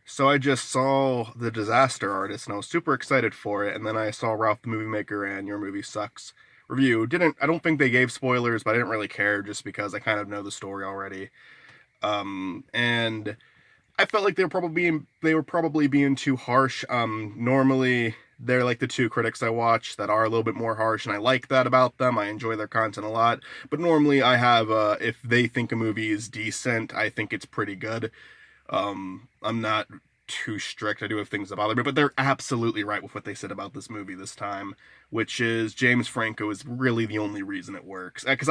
So I just saw The Disaster Artist and I was super excited for it. And then I saw Ralph the Movie Maker and Your Movie Sucks review. Didn't I don't think they gave spoilers, but I didn't really care just because I kind of know the story already. And I felt like they were probably being too harsh. Normally they're like the two critics I watch that are a little bit more harsh, and I like that about them. I enjoy their content a lot. But normally I have if they think a movie is decent, I think it's pretty good. I'm not too strict. I do have things that bother me, but they're absolutely right with what they said about this movie this time, which is James Franco is really the only reason it works. Because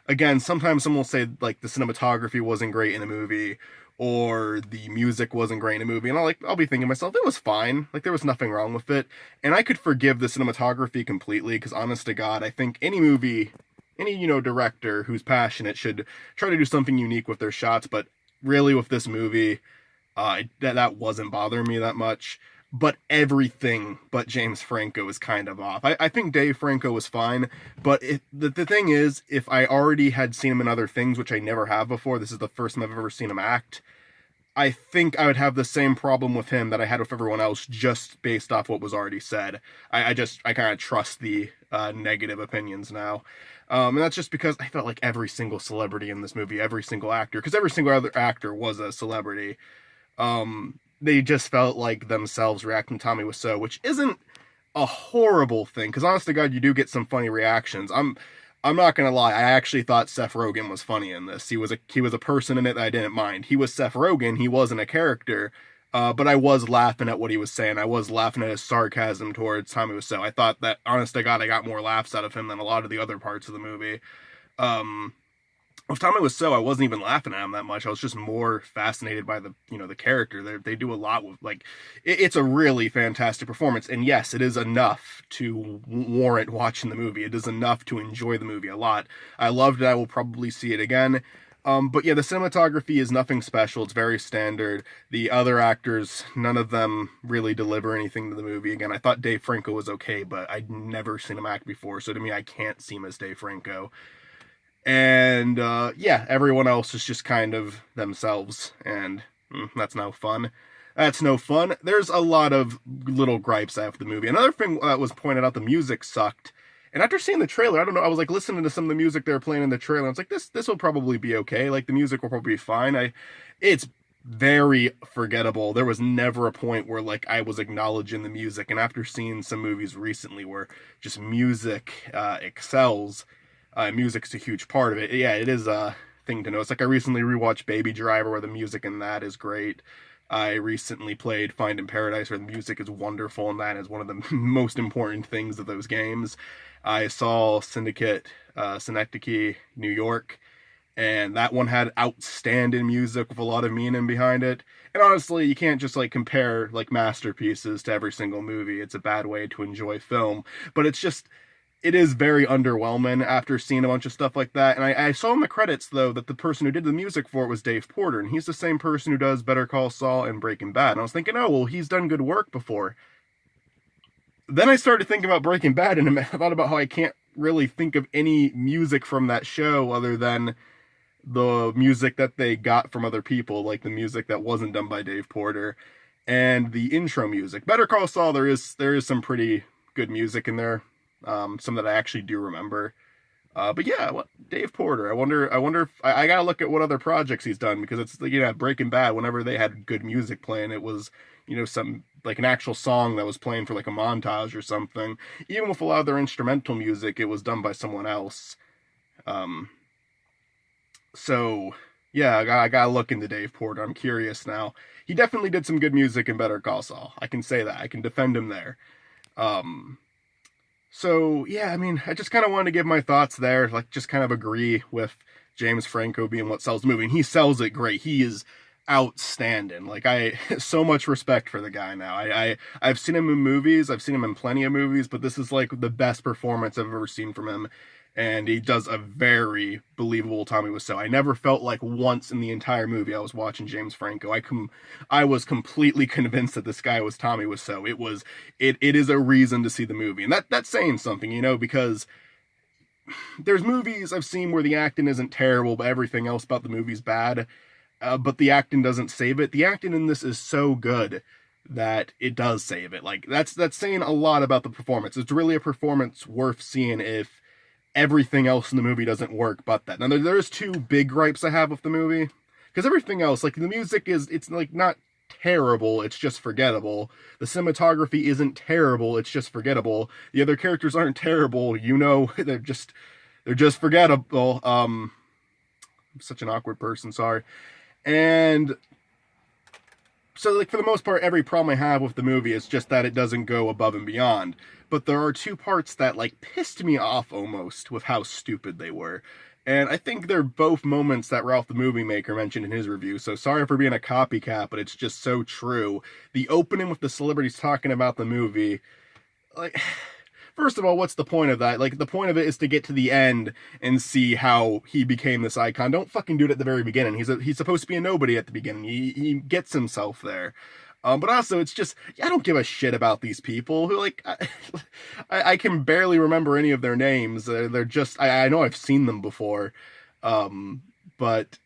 again, sometimes someone will say like the cinematography wasn't great in a movie, or the music wasn't great in a movie, and I'll be thinking to myself, it was fine. Like there was nothing wrong with it, and I could forgive the cinematography completely. Because honest to God, I think any movie, any director who's passionate should try to do something unique with their shots, but really with this movie, that wasn't bothering me that much. But everything but James Franco is kind of off. I think Dave Franco was fine, but the thing is, if I already had seen him in other things, which I never have before, this is the first time I've ever seen him act. I think I would have the same problem with him that I had with everyone else, just based off what was already said. I kind of trust the negative opinions now. And that's just because I felt like every single celebrity in this movie, every single actor, because every single other actor was a celebrity, they just felt like themselves reacting to Tommy Wiseau, which isn't a horrible thing. Because honest to God, you do get some funny reactions. I'm not gonna lie. I actually thought Seth Rogen was funny in this. He was a person in it that I didn't mind. He was Seth Rogen. He wasn't a character. But I was laughing at what he was saying. I was laughing at his sarcasm towards Tommy Wiseau. I thought that, honest to God, I got more laughs out of him than a lot of the other parts of the movie. Um, with Tommy Wiseau, I wasn't even laughing at him that much. I was just more fascinated by the character. They do a lot with it's a really fantastic performance, and yes, it is enough to warrant watching the movie. It is enough to enjoy the movie a lot. I loved it. I will probably see it again. But yeah, the cinematography is nothing special. It's very standard. The other actors, none of them really deliver anything to the movie. Again, I thought Dave Franco was okay, but I'd never seen him act before, so to me, I can't see him as Dave Franco. And yeah, everyone else is just kind of themselves, and that's no fun. That's no fun. There's a lot of little gripes I have with the movie. Another thing that was pointed out, the music sucked. And after seeing the trailer, I don't know, I was like listening to some of the music they were playing in the trailer. I was like, this will probably be okay. Like the music will probably be fine. It's very forgettable. There was never a point where like I was acknowledging the music. And after seeing some movies recently where just music excels, music's a huge part of it. Yeah, it is a thing to know. It's like I recently rewatched Baby Driver, where the music in that is great. I recently played Finding Paradise, where the music is wonderful, and that is one of the most important things of those games. I saw Synecdoche, New York, and that one had outstanding music with a lot of meaning behind it. And honestly, you can't just like compare like masterpieces to every single movie. It's a bad way to enjoy film. But it is very underwhelming after seeing a bunch of stuff like that. And I saw in the credits, though, that the person who did the music for it was Dave Porter, and he's the same person who does Better Call Saul and Breaking Bad. And I was thinking, oh, well, he's done good work before. Then I started thinking about Breaking Bad, and I thought about how I can't really think of any music from that show other than the music that they got from other people, like the music that wasn't done by Dave Porter, and the intro music. Better Call Saul, there is some pretty good music in there, some that I actually do remember. But yeah, Dave Porter. I wonder if I gotta look at what other projects he's done, because it's Breaking Bad. Whenever they had good music playing, it was some like an actual song that was playing for like a montage or something. Even with a lot of their instrumental music, it was done by someone else. Um, so yeah, I gotta look into Dave Porter. I'm curious now. He definitely did some good music in Better Call Saul. I can say that. I can defend him there. Um, so yeah, I mean, I just kind of wanted to give my thoughts there, like just kind of agree with James Franco being what sells the movie. And he sells it great. He is outstanding. Like I so much respect for the guy now. I've seen him in movies. I've seen him in plenty of movies, but this is like the best performance I've ever seen from him. And he does a very believable Tommy Wiseau. I never felt like once in the entire movie I was watching James Franco. I was completely convinced that this guy was Tommy Wiseau. It is a reason to see the movie, and that's saying something, because there's movies I've seen where the acting isn't terrible, but everything else about the movie's bad. but the acting doesn't save it. The acting in this is so good that it does save it. Like that's saying a lot about the performance. It's really a performance worth seeing if everything else in the movie doesn't work but that. Now there's two big gripes I have with the movie, because everything else, like the music it's like not terrible, it's just forgettable. The cinematography isn't terrible, it's just forgettable. The other characters aren't terrible, they're just forgettable. I'm such an awkward person, sorry. And so, like, for the most part, every problem I have with the movie is just that it doesn't go above and beyond. But there are two parts that, like, pissed me off almost with how stupid they were. And I think they're both moments that Ralph the Movie Maker mentioned in his review. So sorry for being a copycat, but it's just so true. The opening with the celebrities talking about the movie, like, first of all, what's the point of that? Like, the point of it is to get to the end and see how he became this icon. Don't fucking do it at the very beginning. He's supposed to be a nobody at the beginning. He gets himself there. But also, it's just, I don't give a shit about these people who, like, I can barely remember any of their names. They're just, I know I've seen them before. But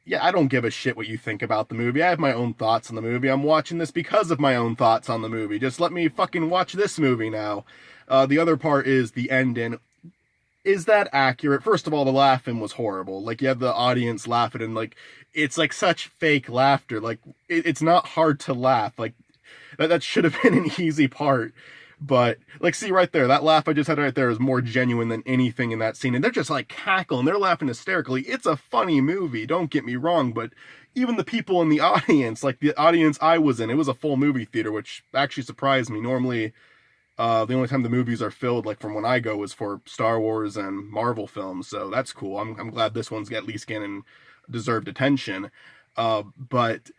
yeah, I don't give a shit what you think about the movie. I have my own thoughts on the movie. I'm watching this because of my own thoughts on the movie. Just let me fucking watch this movie now. The other part is the ending. Is that accurate? First of all, the laughing was horrible. Like, you have the audience laughing, and, like, it's, like, such fake laughter. Like, it's not hard to laugh. Like, that should have been an easy part. But, like, see right there, that laugh I just had right there is more genuine than anything in that scene. And they're just, like, cackling. They're laughing hysterically. It's a funny movie, don't get me wrong, but even the people in the audience, like the audience I was in, it was a full movie theater, which actually surprised me. Normally, the only time the movies are filled, like from when I go, is for Star Wars and Marvel films, so that's cool. I'm glad this one's at least getting deserved attention. But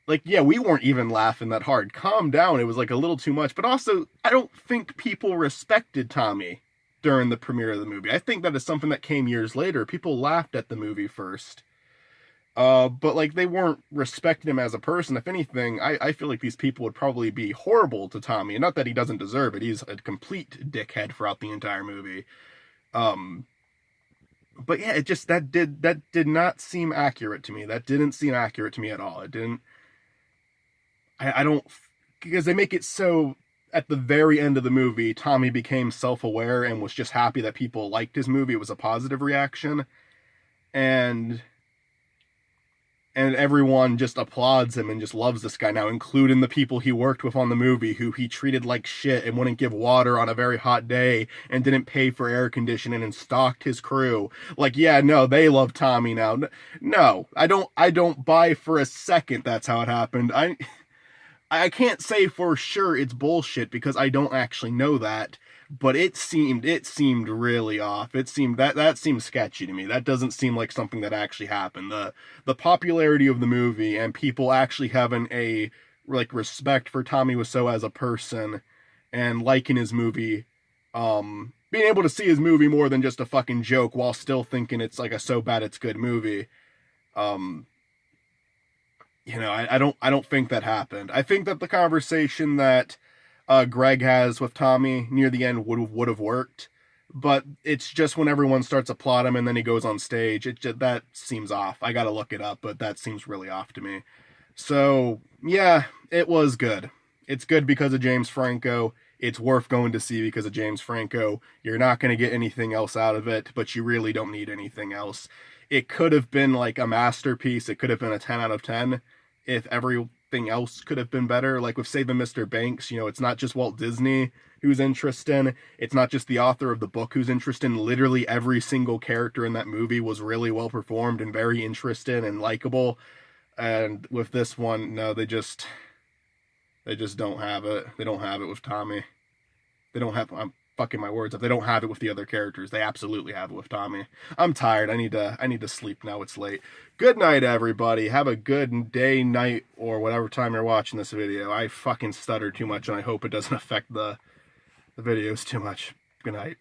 like, yeah, we weren't even laughing that hard. Calm down, it was like a little too much. But also, I don't think people respected Tommy during the premiere of the movie. I think that is something that came years later. People laughed at the movie first. But like, they weren't respecting him as a person. If anything, I feel like these people would probably be horrible to Tommy. And not that he doesn't deserve it. He's a complete dickhead throughout the entire movie. But yeah, that did not seem accurate to me. That didn't seem accurate to me at all. It didn't. I don't, because they make it so at the very end of the movie, Tommy became self-aware and was just happy that people liked his movie. It was a positive reaction. And everyone just applauds him and just loves this guy now, including the people he worked with on the movie, who he treated like shit and wouldn't give water on a very hot day and didn't pay for air conditioning and stalked his crew. Like, yeah, no, they love Tommy now. No, I don't buy for a second that's how it happened. I can't say for sure it's bullshit because I don't actually know that. But it seemed really off. It seemed that seemed sketchy to me. That doesn't seem like something that actually happened. The popularity of the movie and people actually having a like respect for Tommy Wiseau as a person and liking his movie, being able to see his movie more than just a fucking joke while still thinking it's like a so bad it's good movie. I don't think that happened. I think that the conversation that Greg has with Tommy near the end would have worked, but it's just when everyone starts to plot him and then he goes on stage, that seems off. I gotta look it up, but that seems really off to me. So yeah, it was good. It's good because of James Franco. It's worth going to see because of James Franco. You're not going to get anything else out of it, but you really don't need anything else. It could have been like a masterpiece. It could have been a 10 out of 10 if everything else could have been better. Like with Saving Mr. Banks, it's not just Walt Disney who's interesting. It's not just the author of the book who's interesting. Literally every single character in that movie was really well performed and very interesting and likable. And with this one, no, they just don't have it. They don't have it with Tommy. They don't have, I'm fucking my words up. They don't have it with the other characters. They absolutely have it with Tommy. I'm tired. I need to sleep now. It's late. Good night, everybody. Have a good day, night, or whatever time you're watching this video. I fucking stuttered too much, and I hope it doesn't affect the videos too much. Good night.